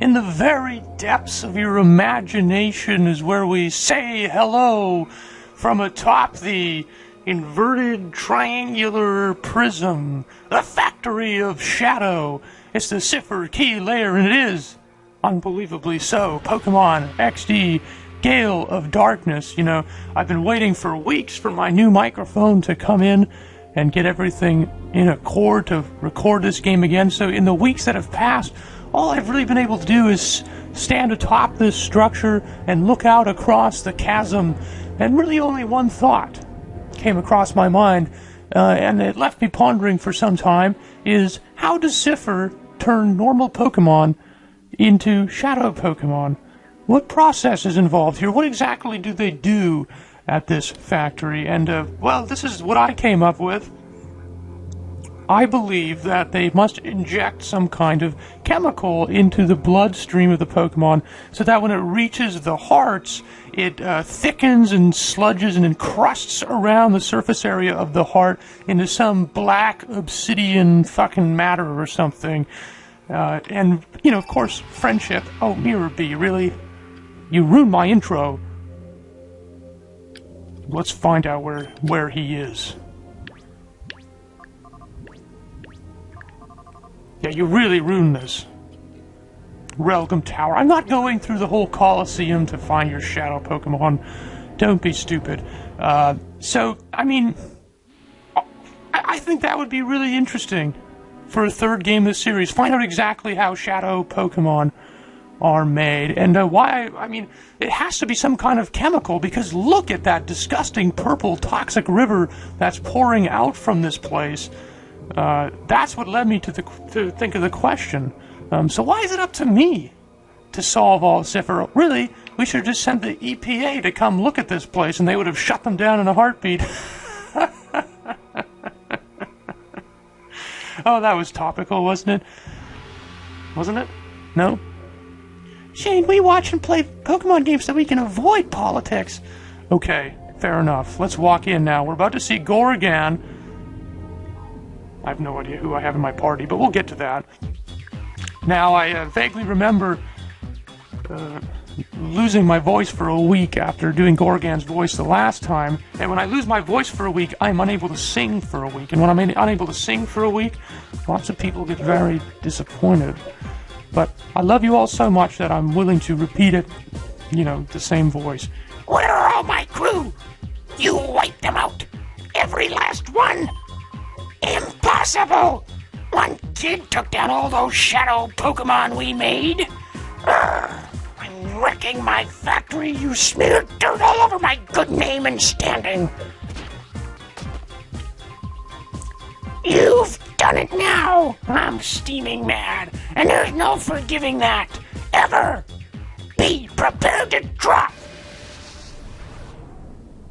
In the very depths of your imagination is where we say hello from atop the inverted triangular prism, the factory of shadow. It's the cipher key layer, and it is, unbelievably so, Pokemon XD Gale of Darkness. You know, I've been waiting for weeks for my new microphone to come in and get everything in accord to record this game again. So in the weeks that have passed, all I've really been able to do is stand atop this structure and look out across the chasm, and really only one thought came across my mind, and it left me pondering for some time, is how does Cipher turn normal Pokemon into shadow Pokemon? What process is involved here? What exactly do they do at this factory? And, well, this is what I came up with. I believe that they must inject some kind of chemical into the bloodstream of the Pokemon so that when it reaches the hearts, it thickens and sludges and encrusts around the surface area of the heart into some black obsidian fucking matter or something. And, you know, of course, friendship. Oh, Mirror B, really? You ruined my intro. Let's find out where he is. Yeah, you really ruined this. Relgam Tower. I'm not going through the whole Colosseum to find your shadow Pokemon. Don't be stupid. So, I mean, I think that would be really interesting for a third game of the series. Find out exactly how shadow Pokemon are made, and why. I mean, it has to be some kind of chemical, because look at that disgusting purple toxic river that's pouring out from this place. That's what led me to think of the question. So why is it up to me to solve all Cipher? Really, we should have just sent the EPA to come look at this place, and they would have shut them down in a heartbeat. Oh, that was topical, wasn't it? Wasn't it? No? Shane, we watch and play Pokemon games so we can avoid politics. Okay, fair enough. Let's walk in now. We're about to see Gorigan. I have no idea who I have in my party, but we'll get to that. Now, I vaguely remember losing my voice for a week after doing Gorigan's voice the last time, and when I lose my voice for a week, I'm unable to sing for a week, and when I'm unable to sing for a week, lots of people get very disappointed. But I love you all so much that I'm willing to repeat it, you know, the same voice. Where are all my crew? You wiped them out. Every last one. Impossible! One kid took down all those shadow Pokemon we made. I'm wrecking my factory. You smeared dirt all over my good name and standing. You've done it now. I'm steaming mad, and there's no forgiving that. Ever. Be prepared to drop.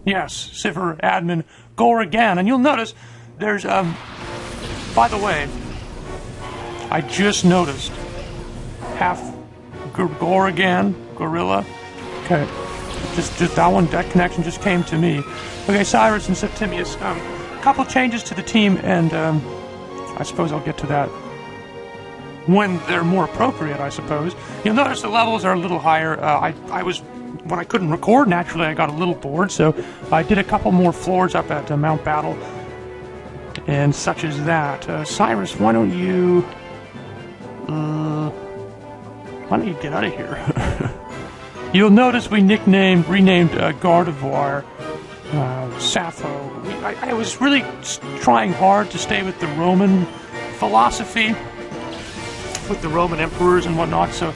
Yes, Cipher Admin Gorigan, and you'll notice there's, by the way, I just noticed half Gorigan, Gorilla. Okay, just that connection just came to me. Okay, Cyrus and Septimius, a couple changes to the team, and, I suppose I'll get to that when they're more appropriate, I suppose. You'll notice the levels are a little higher. When I couldn't record, naturally I got a little bored, so I did a couple more floors up at Mount Battle, and such as that. Cyrus, why don't you get out of here? You'll notice we renamed Gardevoir Sappho. I was really trying hard to stay with the Roman philosophy, with the Roman emperors and whatnot, so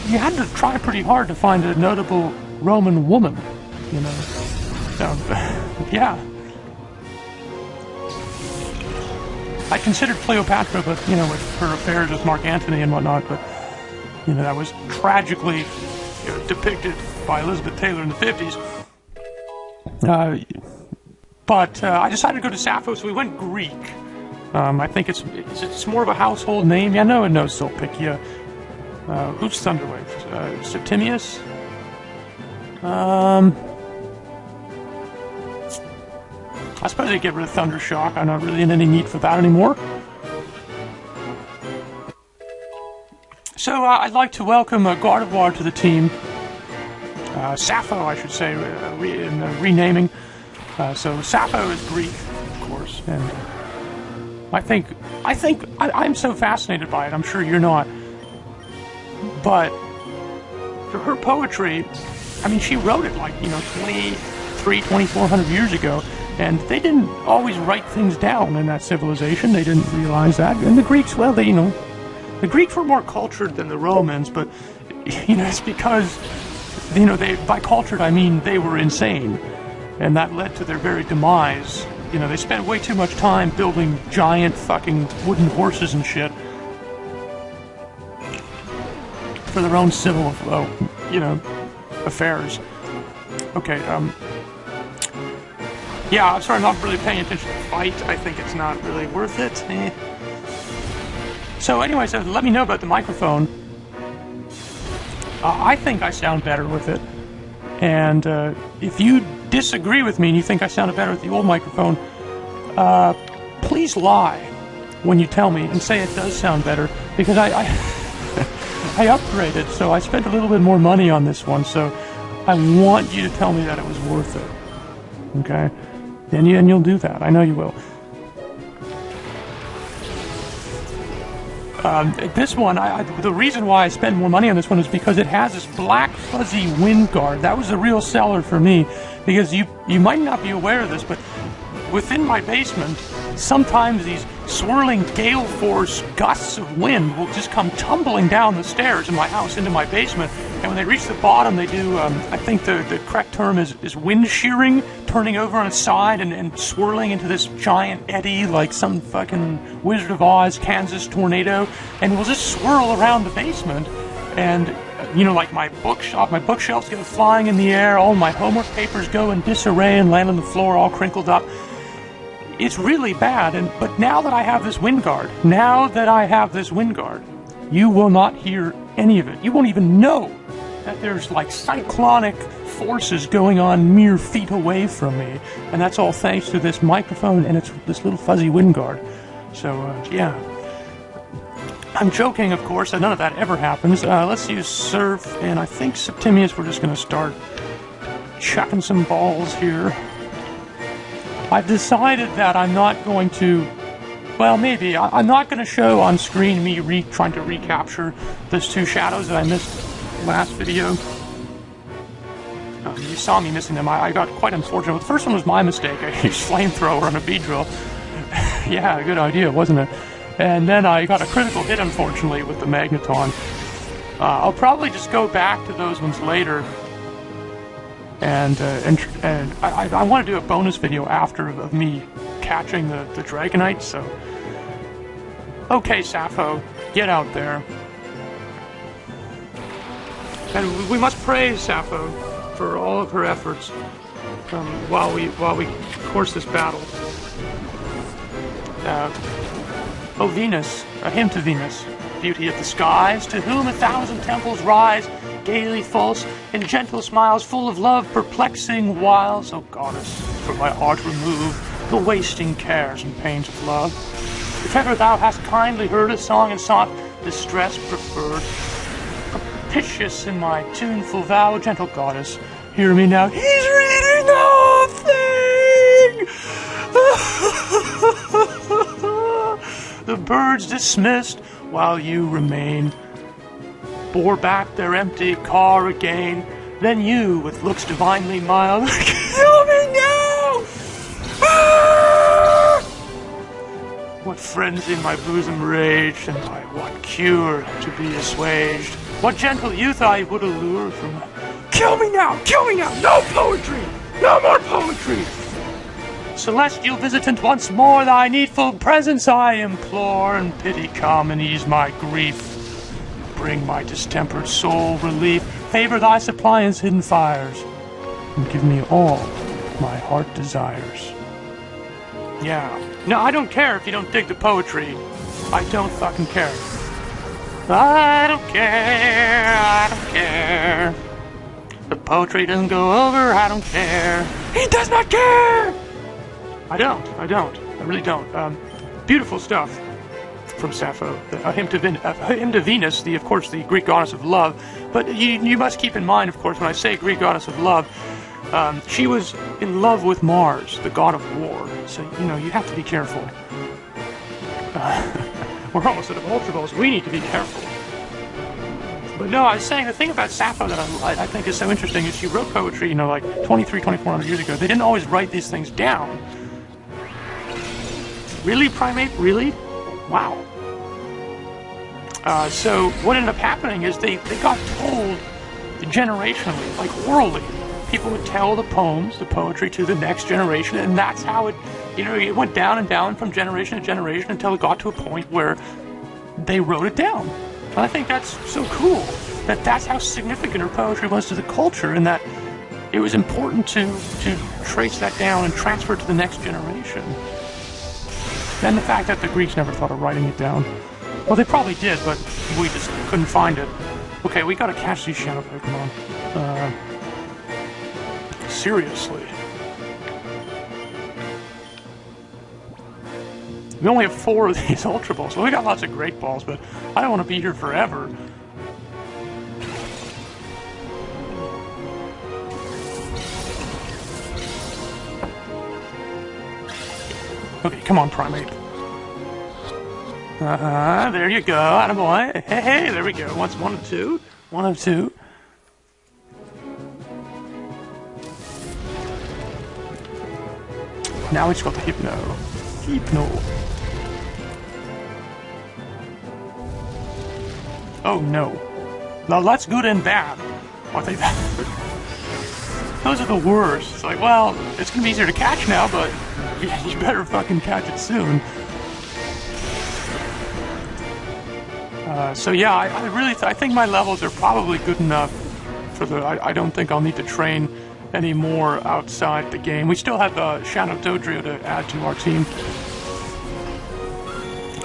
you had to try pretty hard to find a notable Roman woman, you know. So, yeah. I considered Cleopatra, but, you know, with her affairs with Mark Antony and whatnot, but, you know, that was tragically depicted by Elizabeth Taylor in the 50s. But I decided to go to Sappho, so we went Greek. I think it's more of a household name. Yeah, no one knows Sulpicia. Who's Thunderwave? Septimius? I suppose they get rid of Thundershock. I'm not really in any need for that anymore. So I'd like to welcome Gardevoir to the team. Sappho, I should say, in renaming. So Sappho is Greek, of course, and I'm so fascinated by it. I'm sure you're not. But her poetry, I mean, she wrote it like, 2,400 years ago, and they didn't always write things down in that civilization. They didn't realize that. And the Greeks, well, the Greeks were more cultured than the Romans, but, it's because, by cultured, I mean they were insane. And that led to their very demise. They spent way too much time building giant fucking wooden horses and shit for their own civil, affairs. Okay, yeah, I'm sorry, I'm not really paying attention to the fight. I think it's not really worth it. So anyway, let me know about the microphone. I think I sound better with it. And if you disagree with me and you think I sounded better with the old microphone, please lie when you tell me and say it does sound better, because I upgraded, so I spent a little bit more money on this one, so I want you to tell me that it was worth it. Okay? And you'll do that. I know you will. This one, the reason why I spent more money on this one is because it has this black fuzzy wind guard. That was the real seller for me, because you might not be aware of this, but within my basement, sometimes these swirling gale force gusts of wind will just come tumbling down the stairs in my house into my basement, and when they reach the bottom, they do, I think the correct term is wind shearing, turning over on its side and swirling into this giant eddy like some fucking Wizard of Oz Kansas tornado, and will just swirl around the basement. And like my bookshelves go flying in the air, all my homework papers go in disarray and land on the floor all crinkled up. It's really bad, but now that I have this wind guard, you will not hear any of it. You won't even know that there's like cyclonic forces going on mere feet away from me, and that's all thanks to this microphone and it's this little fuzzy wind guard. So yeah, I'm joking, of course, that none of that ever happens. Let's use Surf, and I think Septimius, we're just going to start chucking some balls here. I've decided that I'm not going to, well, maybe, I'm not going to show on screen me trying to recapture those two shadows that I missed last video. You saw me missing them. I got quite unfortunate. The first one was my mistake. I used flamethrower on a Beedrill. Yeah, good idea, wasn't it? And then I got a critical hit, unfortunately, with the Magneton. I'll probably just go back to those ones later. And I want to do a bonus video after of me catching the Dragonite, so... Okay, Sappho, get out there. And we must praise Sappho for all of her efforts while we course this battle. Oh, Venus, a hymn to Venus, beauty of the skies, to whom 1,000 temples rise, gaily false, in gentle smiles, full of love, perplexing wiles. O goddess, from my heart remove the wasting cares and pains of love. If ever thou hast kindly heard a song and sought distress preferred, propitious in my tuneful vow, gentle goddess, hear me now. He's reading the whole thing! The birds dismissed while you remain bore back their empty car again. Then you, with looks divinely mild, kill me now! Ah! What frenzy in my bosom raged, and by what cure to be assuaged? What gentle youth I would allure from... Kill me now! Kill me now! No poetry! No more poetry! Celestial visitant, once more thy needful presence I implore, and pity come and ease my grief. Bring my distempered soul relief, favor thy suppliant's hidden fires, and give me all my heart desires. Yeah. No, I don't care if you don't dig the poetry. I don't fucking care. I don't care. I don't care. The poetry doesn't go over. I don't care. He does not care! I don't. I really don't. Beautiful stuff. from Sappho. Hymn to Venus, of course, the Greek goddess of love. But you must keep in mind, of course, when I say Greek goddess of love, she was in love with Mars, the god of war. So, you have to be careful. We're almost out of Ultra Balls. We need to be careful. But no, I was saying the thing about Sappho that I think is so interesting is she wrote poetry, like 2,400 years ago. They didn't always write these things down. Really, Primate? Really? Wow. So what ended up happening is they got told generationally, like orally. People would tell the poems, the poetry to the next generation, and that's how it, it went down and down from generation to generation until it got to a point where they wrote it down. And I think that's so cool, that's how significant her poetry was to the culture, and that it was important to trace that down and transfer it to the next generation. And the fact that the Greeks never thought of writing it down. Well, they probably did, but we just couldn't find it. Okay, we gotta catch these shadow Pokemon. Seriously. We only have 4 of these Ultra Balls. Well, we got lots of Great Balls, but I don't want to be here forever. Okay, come on, Primate. There you go, attaboy. Hey, there we go. Once, 1 of 2. 1 of 2. Now we just got the Hypno. Oh no. Now that's good and bad. I think those are the worst. It's like, well, it's gonna be easier to catch now, but you better fucking catch it soon. So yeah, I think my levels are probably good enough for the. I don't think I'll need to train any more outside the game. We still have Shadow Dodrio to add to our team.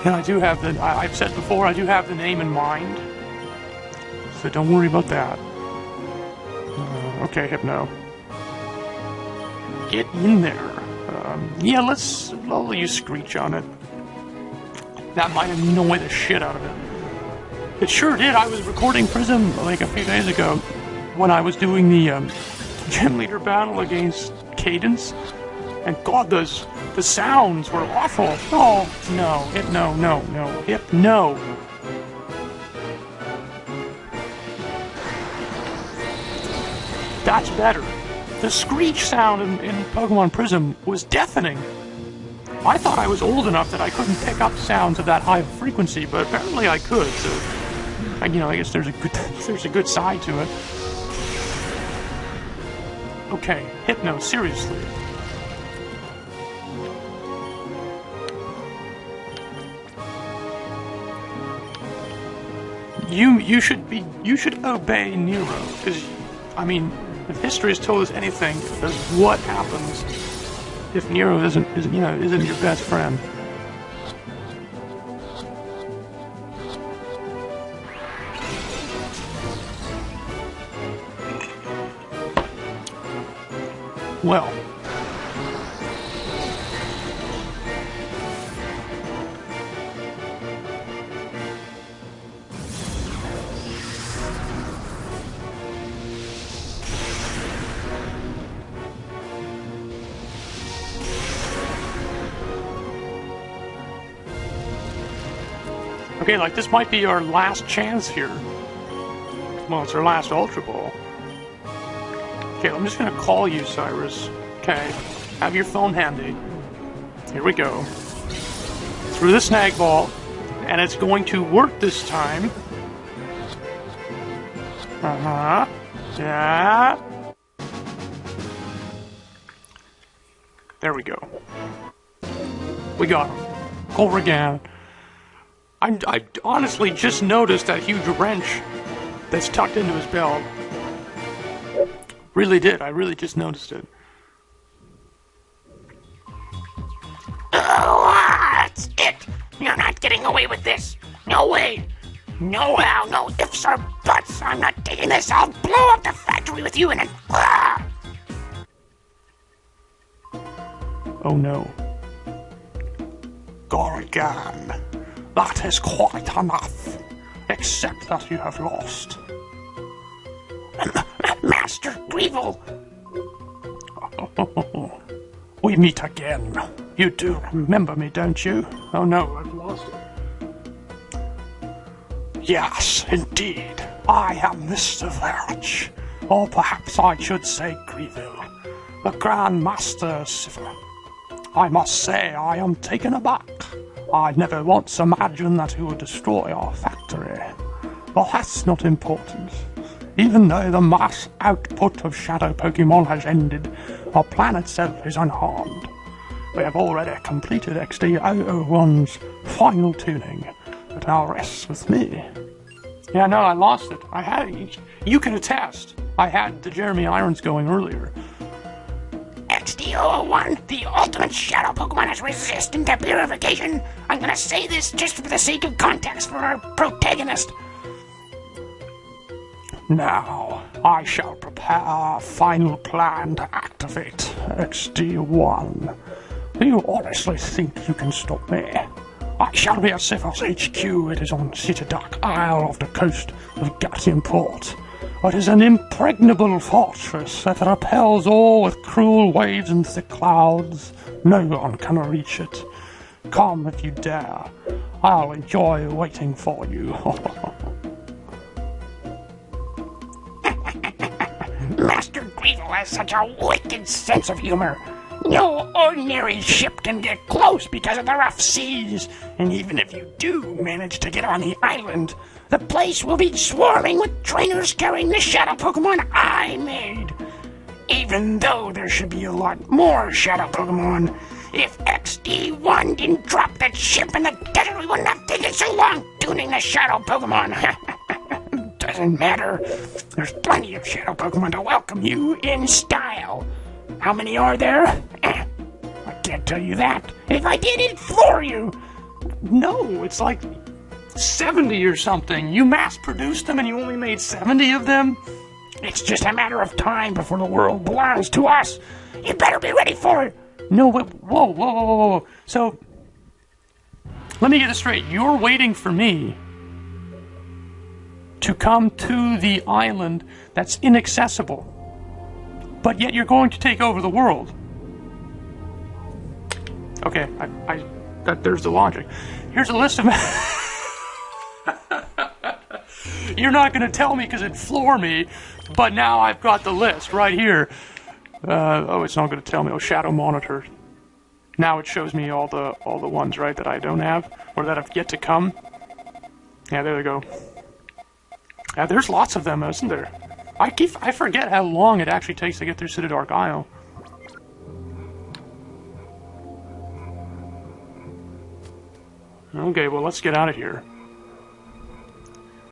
And I do have I've said before, I do have the name in mind. So don't worry about that. Okay, Hypno. Get in there. Yeah, I'll use Screech on it. That might annoy the shit out of it. It sure did. I was recording Prism like a few days ago when I was doing the gym leader battle against Cadence, and God, the sounds were awful. Oh no, Hypno, no, Hypno. That's better. The screech sound in Pokemon Prism was deafening. I thought I was old enough that I couldn't pick up sounds of that high frequency, but apparently I could. So, I guess there's a good side to it. Okay, Hypno, seriously. You should obey Nero, because if history has told us anything, that's what happens if Nero isn't your best friend. Well. Okay, like this might be our last chance here. Well, it's our last Ultra Ball. Okay, I'm just gonna call you, Cyrus. Okay, have your phone handy. Here we go. Through the snag ball, and it's going to work this time. Yeah. There we go. We got him. Gorigan. I honestly just noticed that huge wrench that's tucked into his belt. Really did. I really just noticed it. Oh, that's it. You're not getting away with this. No way. No how. No ifs or buts. I'm not taking this. I'll blow up the factory with you and then... Oh no. Gorigan. That is quite enough. Except that you have lost. Master Weevil! We meet again. You do remember me, don't you? Oh no, I've lost it. Yes, indeed. I am Mr. Verge. Or perhaps I should say Greville, the Grand Master Cipher. I must say I am taken aback. I never once imagined that he would destroy our factory. But that's not important. Even though the mass output of shadow Pokémon has ended, our plan itself is unharmed. We have already completed XD001's final tuning, but now rests with me. Yeah, no, I lost it. I had. You can attest. I had the Jeremy Irons going earlier. XD001, the ultimate shadow Pokemon, is resistant to purification. I'm gonna say this just for the sake of context for our protagonist. Now, I shall prepare our final plan to activate XD1. Do you honestly think you can stop me? I shall be at Sifos HQ. It is on Citadoc Isle off the coast of Gattianport. It is an impregnable fortress that repels all with cruel waves and thick clouds. No one can reach it. Come if you dare. I'll enjoy waiting for you. Master Greedle has such a wicked sense of humor. No ordinary ship can get close because of the rough seas. And even if you do manage to get on the island, the place will be swarming with trainers carrying the shadow Pokemon I made. Even though there should be a lot more shadow Pokemon, if XD1 didn't drop that ship in the desert, we wouldn't have taken so long tuning the shadow Pokemon. Doesn't matter. There's plenty of shadow Pokemon to welcome you in style. How many are there? I can't tell you that. If I did, it'd floor you. No, it's like 70 or something. You mass-produced them and you only made 70 of them? It's just a matter of time before the world belongs to us. You better be ready for it. No, whoa. So, let me get this straight. You're waiting for me to come to the island that's inaccessible, but yet you're going to take over the world. Okay, there's the logic. Here's a list of... You're not going to tell me because it'd floor me, but now I've got the list right here. Oh, it's not going to tell me. Oh, Shadow Monitor. Now it shows me all the ones, right, that I don't have, or that have yet to come. Yeah, there they go. Yeah, there's lots of them, isn't there? I forget how long it actually takes to get through Citadoc Isle. Okay, well, let's get out of here.